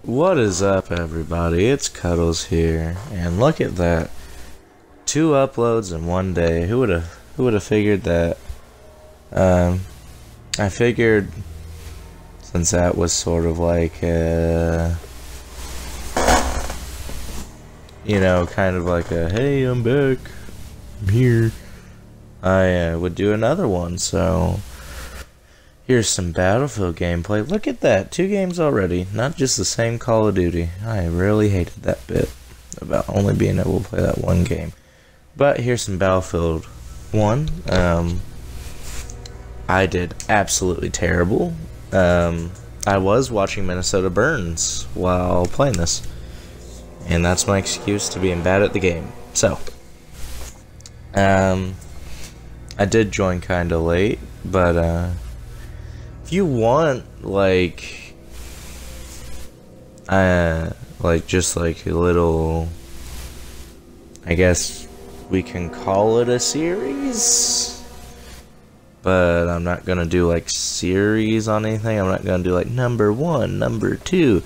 What is up, everybody? It's Cuddles here, and look at that. 2 uploads in one day. Who would have figured that? I figured since that was sort of like you know, kind of like a hey, I'm back, I'm here. I would do another one. So here's some Battlefield gameplay. Look at that, 2 games already, not just the same Call of Duty. I really hated that bit about only being able to play that one game. But here's some Battlefield 1. I did absolutely terrible. I was watching Minnesota Burns while playing this, and that's my excuse to being bad at the game. So, I did join kinda late, but if you want, like just like a little, I guess we can call it a series, but I'm not gonna do like series on anything. I'm not gonna do like number 1, number 2,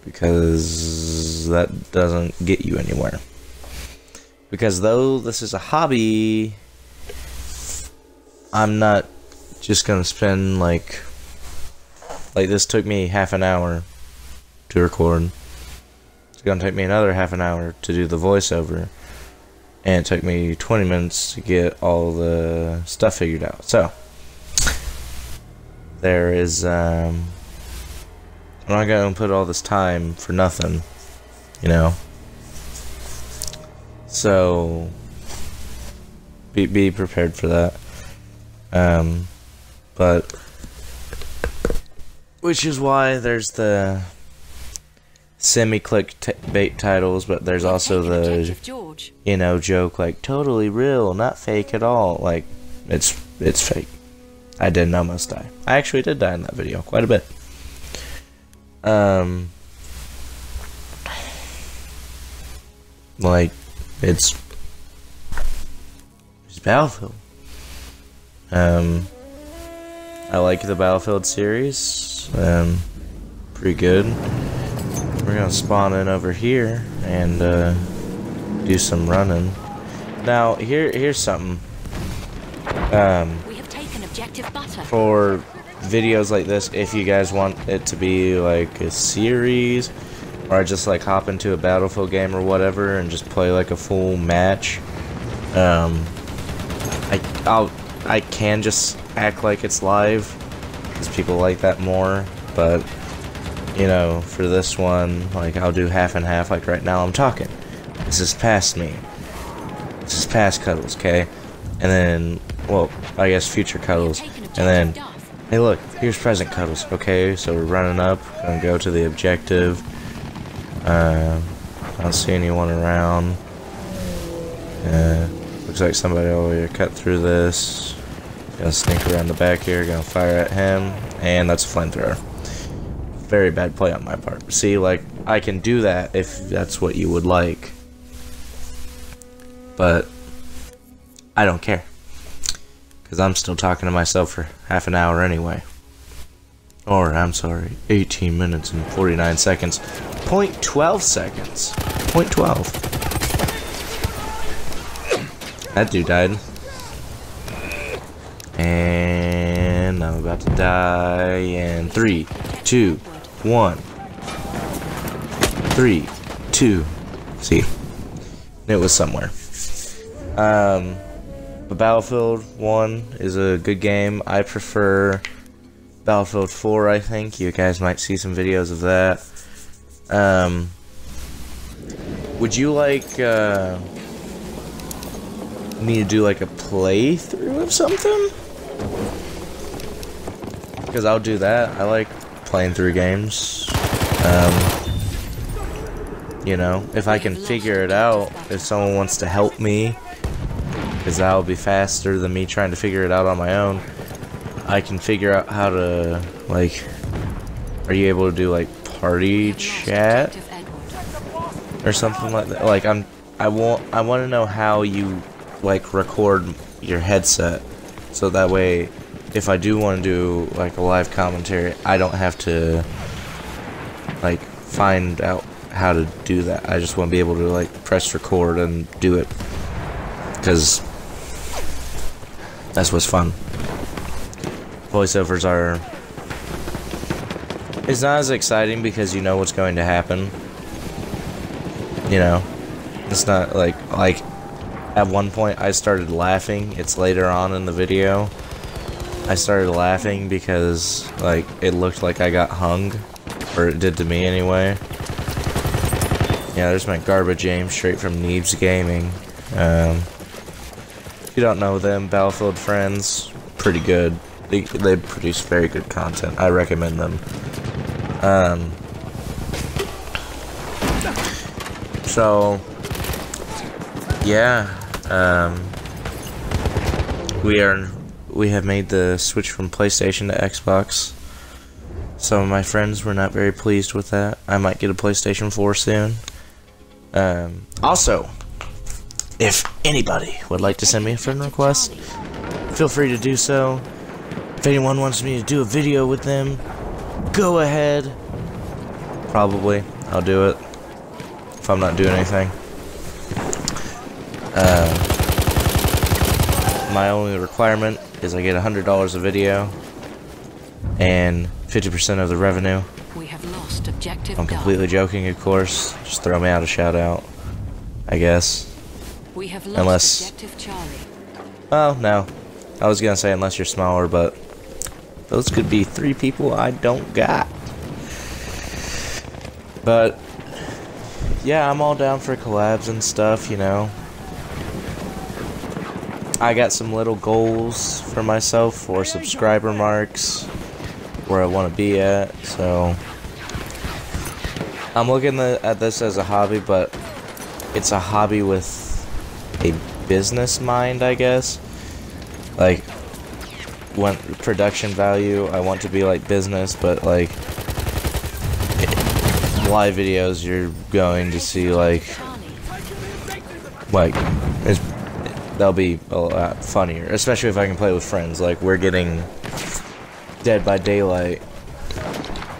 because that doesn't get you anywhere. Because though this is a hobby, I'm not just gonna spend like this took me half an hour to record. It's gonna take me another half an hour to do the voiceover, and it took me 20 minutes to get all the stuff figured out. So there is I'm not gonna put all this time for nothing, you know. So be prepared for that. But which is why there's the semi-clickbait titles, but there's also the, you know, joke like totally real, not fake at all. Like it's fake. I didn't almost die. I actually did die in that video quite a bit. Like it's Battlefield. I like the Battlefield series. Pretty good. We're gonna spawn in over here and do some running. Now here's something. We have taken objective butter. For videos like this, if you guys want it to be like a series, or I just like hop into a Battlefield game or whatever and just play like a full match, I can just act like it's live because people like that more. But you know, for this one, like I'll do half and half. Like right now I'm talking, this is past me, this is past Cuddles, okay? And then, well, I guess future Cuddles, and then hey look, here's present Cuddles. Okay, so we're running up, gonna go to the objective. I don't see anyone around. Looks like somebody already cut through this. Gonna sneak around the back here, gonna fire at him, and that's a flamethrower. Very bad play on my part. See, like, I can do that if that's what you would like, but I don't care, because I'm still talking to myself for half an hour anyway. Or, I'm sorry, 18 minutes and 49 seconds. 0.12 seconds. 0.12. That dude died. And I'm about to die in 3, 2, 1. 3, 2. See, it was somewhere. But Battlefield 1 is a good game. I prefer Battlefield 4, I think. You guys might see some videos of that. Would you like me to do like a playthrough of something? Because I'll do that. I like playing through games. You know, if I can figure it out, if someone wants to help me, because that'll be faster than me trying to figure it out on my own. I can figure out how to, like, are you able to do like party chat or something like that? Like I want to know how you like record your headset, so that way if I do want to do like a live commentary, I don't have to like find out how to do that. I just want to be able to like press record and do it, because that's what's fun. Voiceovers are, it's not as exciting because you know what's going to happen. You know, it's not like at one point I started laughing. It's later on in the video. I started laughing because like it looked like I got hung, or it did to me anyway. Yeah, there's my garbage aim straight from Neebs Gaming. If you don't know them, Battlefield Friends, pretty good. They produce very good content. I recommend them. So yeah, we have made the switch from PlayStation to Xbox. Some of my friends were not very pleased with that. I might get a PlayStation 4 soon. Also, if anybody would like to send me a friend request, feel free to do so. If anyone wants me to do a video with them, go ahead. Probably, I'll do it if I'm not doing anything. My only requirement is I get $100 a video and 50% of the revenue. We have lost objective. I'm completely joking, of course. Just throw me out a shout out, I guess. We have lost objective Charlie. Well, no. I was gonna say unless you're smaller, but those could be 3 people I don't got. But yeah, I'm all down for collabs and stuff, you know. I got some little goals for myself for subscriber marks, where I want to be at, so I'm looking at this as a hobby, but it's a hobby with a business mind, I guess. Like, when production value, I want to be like business, but like live videos, you're going to see like they'll be a lot funnier, especially if I can play with friends. Like, we're getting Dead by Daylight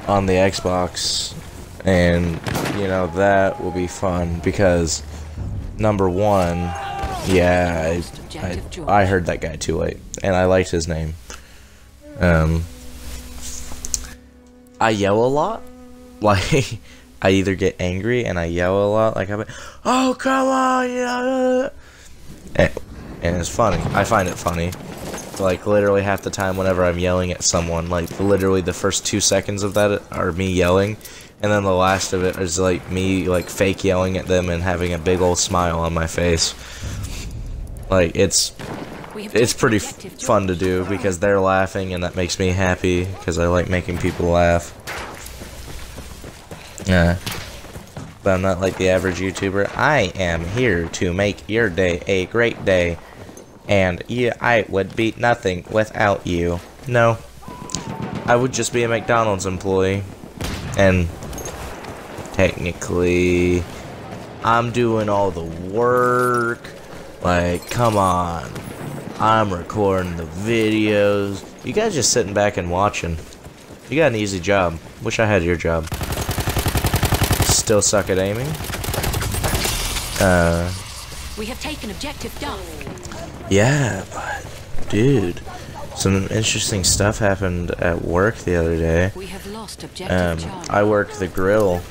on the Xbox, and you know that will be fun because number one, yeah, I heard that guy too late, and I liked his name. I yell a lot, like I either get angry and I yell a lot, like I'm like, oh come on, yeah. And it's funny. I find it funny. Like, literally half the time whenever I'm yelling at someone, like, literally the first 2 seconds of that are me yelling, and then the last of it is, like, me, like, fake yelling at them and having a big old smile on my face. Like, it's pretty fun to do because they're laughing, and that makes me happy because I like making people laugh. Yeah. But I'm not like the average YouTuber. I am here to make your day a great day. And yeah, I would be nothing without you. No. I would just be a McDonald's employee. And technically, I'm doing all the work. Like, come on. I'm recording the videos. You guys just sitting back and watching. You got an easy job. Wish I had your job. Still suck at aiming. We have taken objective Duff. Yeah, but dude, some interesting stuff happened at work the other day. We have lost objective Charlie. I work the grill,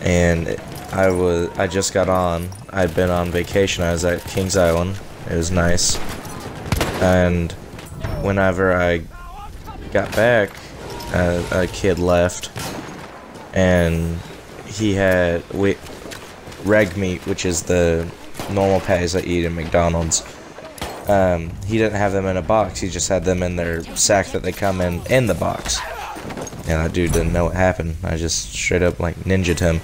and I just got on. I'd been on vacation. I was at Kings Island. It was nice. And whenever I got back, a kid left, and he had reg meat, which is the normal patties that you eat in McDonald's. He didn't have them in a box. He just had them in their sack that they come in the box. And that dude didn't know what happened. I just straight up like ninja'd him.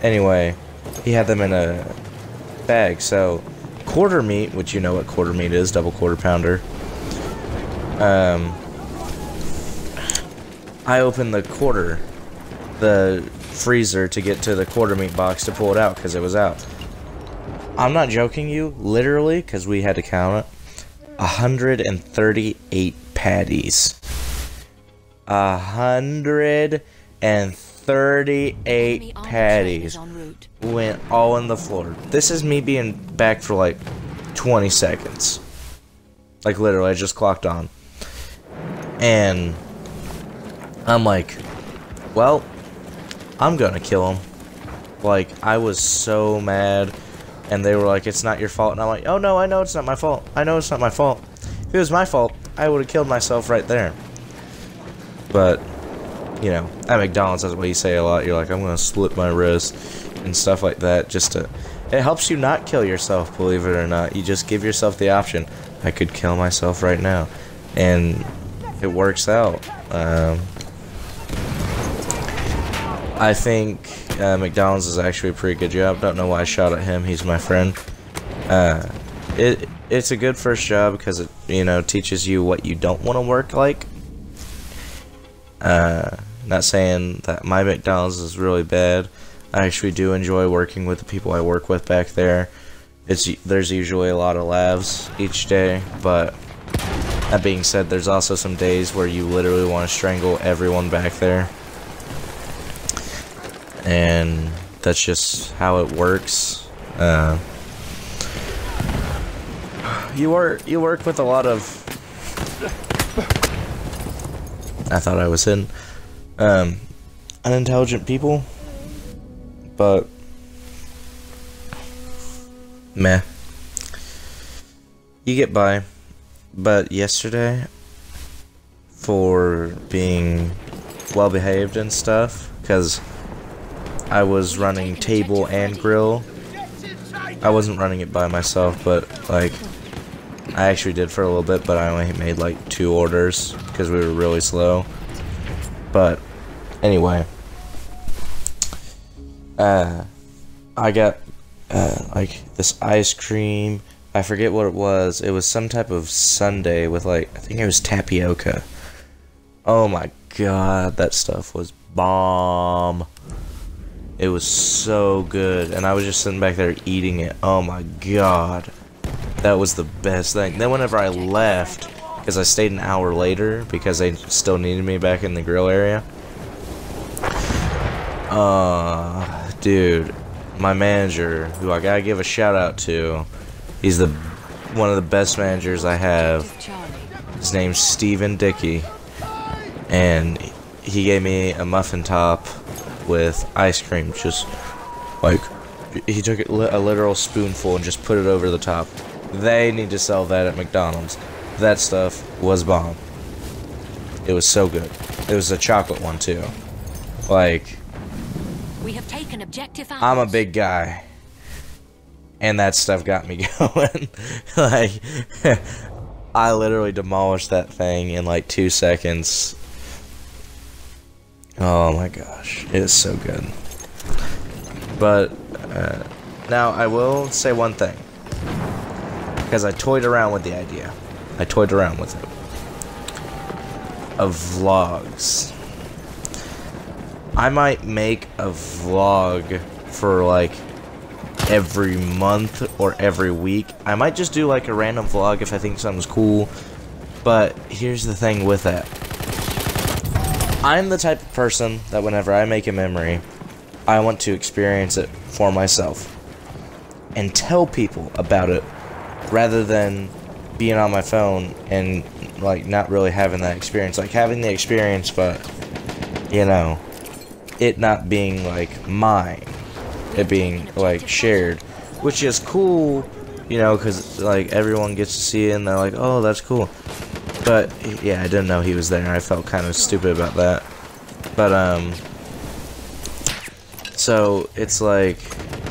Anyway, he had them in a bag. So quarter meat, which you know what quarter meat is, double quarter pounder. I opened the freezer to get to the quarter meat box to pull it out because it was out. I'm not joking you, literally, because we had to count it. 138 patties. 138 38 Enemy armored patties trainers en route. went all in the floor. This is me being back for like 20 seconds. Like literally, I just clocked on. And I'm like, well, I'm gonna kill him. Like, I was so mad. And they were like, it's not your fault. And I'm like, oh no, I know it's not my fault. I know it's not my fault. If it was my fault, I would have killed myself right there. But, you know, at McDonald's, that's what you say a lot. You're like, I'm gonna slit my wrist and stuff like that. Just to, it helps you not kill yourself, believe it or not. You just give yourself the option. I could kill myself right now. And it works out. I think McDonald's is actually a pretty good job. Don't know why I shot at him. He's my friend. It's a good first job because it, you know, teaches you what you don't want to work like. Not saying that my McDonald's is really bad. I actually do enjoy working with the people I work with back there. There's usually a lot of laughs each day, but that being said, there's also some days where you literally want to strangle everyone back there. And that's just how it works. You work with a lot of, I thought I was in, unintelligent people, but meh, you get by. But yesterday, for being well behaved and stuff, because I was running table and grill. I wasn't running it by myself, but like I actually did for a little bit, but I only made like 2 orders because we were really slow. But anyway, I got like this ice cream. I forget what it was. It was some type of sundae with like, I think it was tapioca. Oh my god, that stuff was bomb. It was so good, and I was just sitting back there eating it. Oh my god, that was the best thing. Then whenever I left, because I stayed an hour later because they still needed me back in the grill area. Dude, my manager, who I gotta give a shout out to, he's one of the best managers I have. His name's Steven Dickey, and he gave me a muffin top with ice cream. Just like, he took a literal spoonful and just put it over the top. They need to sell that at McDonald's. That stuff was bomb. It was so good. It was a chocolate one too. Like, We have taken objective I'm a big guy, and that stuff got me going. Like, I literally demolished that thing in like 2 seconds. Oh my gosh, it is so good. But now I will say one thing, because I toyed around with the idea. I toyed around with it. Of vlogs. I might make a vlog for like every month or every week. I might just do like a random vlog if I think something's cool. But here's the thing with that. I'm the type of person that whenever I make a memory, I want to experience it for myself and tell people about it, rather than being on my phone and like not really having that experience. Like having the experience, but you know, it not being like mine, it being like shared, which is cool, you know, because like everyone gets to see it and they're like, oh, that's cool. But yeah, I didn't know he was there. I felt kind of stupid about that. But so it's like,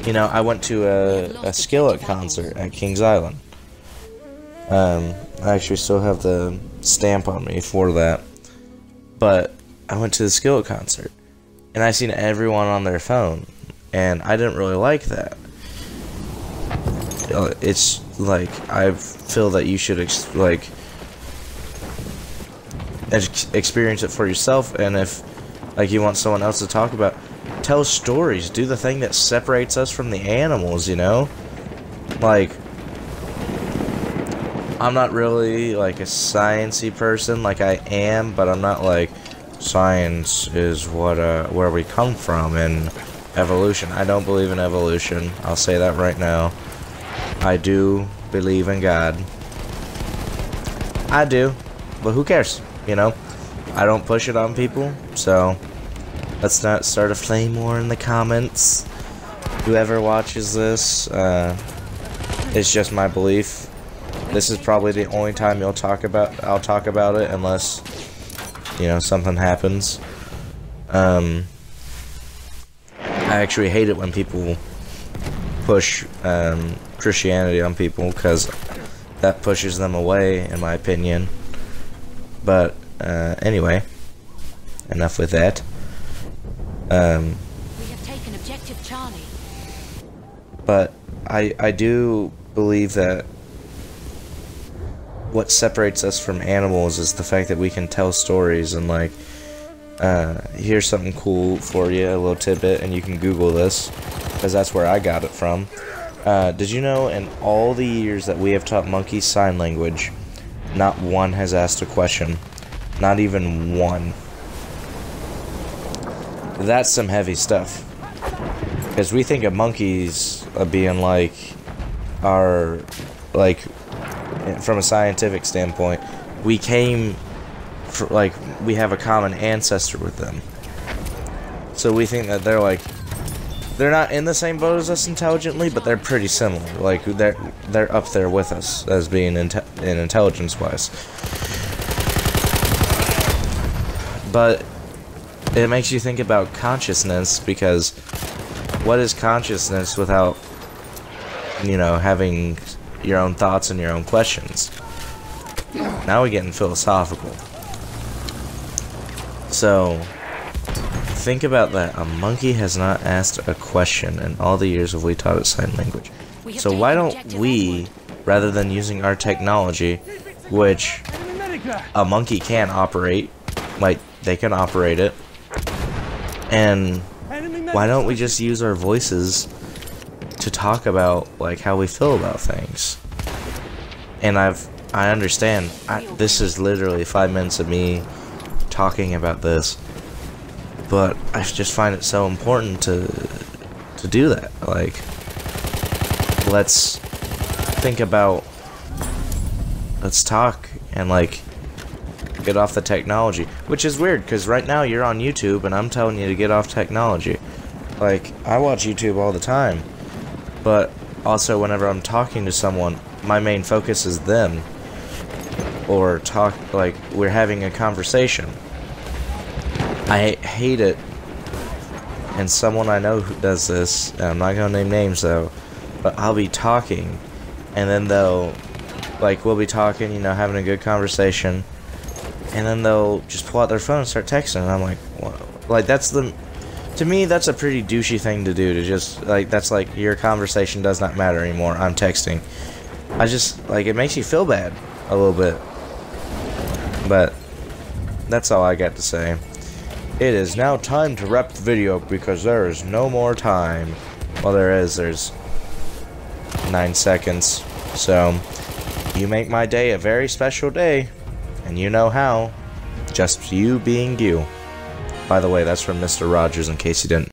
you know, I went to a Skillet concert at Kings Island. I actually still have the stamp on me for that. But I went to the Skillet concert, and I seen everyone on their phone, and I didn't really like that. It's like, I feel that you should experience it for yourself, and if like you want someone else to talk about, tell stories. Do the thing that separates us from the animals, you know? Like, I'm not really like a sciencey person, like I am, but I'm not like, science is what where we come from in evolution. I don't believe in evolution. I'll say that right now. I do believe in God. I do, but who cares? You know, I don't push it on people, so let's not start a flame war in the comments. Whoever watches this, it's just my belief. This is probably the only time I'll talk about it, unless, you know, something happens. I actually hate it when people push Christianity on people, because that pushes them away, in my opinion. But anyway, enough with that. We have taken objective Charlie. But I do believe that what separates us from animals is the fact that we can tell stories, and like, here's something cool for you, a little tidbit, and you can Google this, because that's where I got it from. Did you know in all the years that we have taught monkeys sign language, not one has asked a question? Not even one. That's some heavy stuff. Because we think of monkeys being like our, like, from a scientific standpoint, we came, like, we have a common ancestor with them. So we think that they're like, they're not in the same boat as us intelligently, but they're pretty similar. Like, they're up there with us as being in intelligence-wise. But it makes you think about consciousness, because what is consciousness without, you know, having your own thoughts and your own questions? Now we're getting philosophical. So think about that. A monkey has not asked a question in all the years of we taught it sign language. So why don't we, rather than using our technology, which a monkey can operate, like, they can operate it, and why don't we just use our voices to talk about, like, how we feel about things? And I understand, this is literally 5 minutes of me talking about this, but I just find it so important to do that. Like, let's think about, let's talk and, like, get off the technology, which is weird, because right now you're on YouTube and I'm telling you to get off technology. Like, I watch YouTube all the time, but also whenever I'm talking to someone, my main focus is them, or like, we're having a conversation. I hate it, and someone I know who does this, and I'm not gonna name names though, but I'll be talking, and then we'll be talking, you know, having a good conversation, and then they'll just pull out their phone and start texting, and I'm like, what? Like, to me, that's a pretty douchey thing to do, to just, like, that's like, your conversation does not matter anymore, I'm texting. I just, like, it makes you feel bad, a little bit. But that's all I got to say. It is now time to wrap the video, because there is no more time. Well, there's 9 seconds. So, you make my day a very special day, and you know how. Just you being you. By the way, that's from Mr. Rogers, in case you didn't